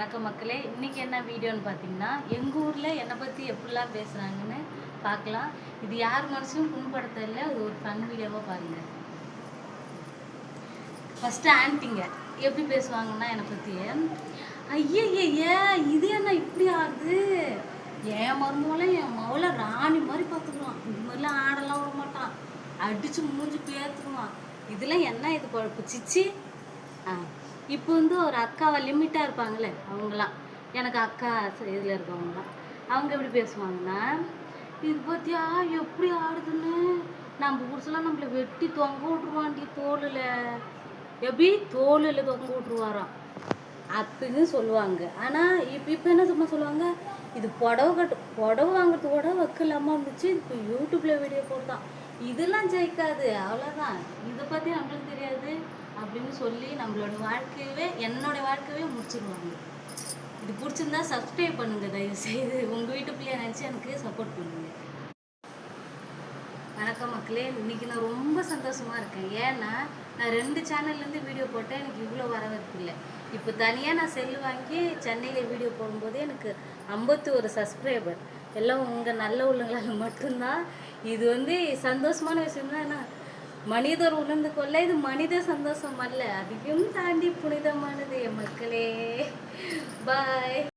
வணக்கம் மக்களே. இன்னைக்கு என்ன வீடியோன்னு பார்த்தீங்கன்னா, எங்கள் ஊரில் என்னை பற்றி எப்படிலாம் பேசுகிறாங்கன்னு பார்க்கலாம். இது யார் மனசையும் புண்படுத்தல, இது ஒரு ஃபன் வீடியோவாக பாருங்கள். ஃபஸ்ட்டு ஆன்ட்டிங்க எப்படி பேசுவாங்கன்னா என்னை பற்றி, ஐயய்ய இது என்ன இப்படி ஆகுது, என் மருமகளும் என் மகளை ராணி மாதிரி பார்த்துக்குவான், இந்த மாதிரிலாம் ஆடெல்லாம் விட மாட்டான், அடித்து மூஞ்சி பேத்துக்குவான், இதெல்லாம் என்ன இது குழப்பு சிச்சி. இப்போ வந்து ஒரு அக்காவை லிமிட்டாக இருப்பாங்களே அவங்களாம், எனக்கு அக்கா இதில் இருக்கவங்களாம், அவங்க எப்படி பேசுவாங்கன்னா, இது பார்த்தியா எப்படி ஆடுதுன்னு, நம்ம புருஷெல்லாம் நம்மளை வெட்டி தொங்க விட்ருவாண்டி தோலில், எப்படி தோலில் தொங்க விட்ருவாராம் அப்படின்னு சொல்லுவாங்க. ஆனால் இப்போ என்ன சும்மா சொல்லுவாங்க, இது புடவை வாங்குறது கூட வைக்கலாமா இருந்துச்சு, இப்போ யூடியூப்பில் வீடியோ போட்டான், இதெல்லாம் ஜெயிக்காது, அவ்வளோதான், இதை பற்றி நம்மளுக்கு தெரியாது அப்படின்னு சொல்லி நம்மளோட வாழ்க்கையவே, என்னோட வாழ்க்கையவே முடிச்சிடுவாங்க. இது பிடிச்சிருந்தா சப்ஸ்கிரைப் பண்ணுங்க, தயவு செய்து உங்கள் வீட்டு பிள்ளைய நினச்சி எனக்கு சப்போர்ட் பண்ணுங்க. வணக்கம் மக்களே. இன்னைக்கு நான் ரொம்ப சந்தோஷமாக இருக்கேன். ஏன்னா நான் 2 சேனல்லேருந்து வீடியோ போட்டேன், எனக்கு இவ்வளோ வரவேற்பு இல்லை. இப்போ தனியாக நான் செல்லு வாங்கி சென்னையில் வீடியோ போடும்போது எனக்கு 51 சப்ஸ்கிரைபர், எல்லாம் உங்கள் நல்ல உள்ளங்களால் மட்டும்தான். இது வந்து சந்தோஷமான விஷயம் தான். ஏன்னா மனிதர் உணர்ந்து கொள்ள இது மனித சந்தோஷம் அல்ல, அதையும் தாண்டி புனிதமானது என் மக்களே. பாய்.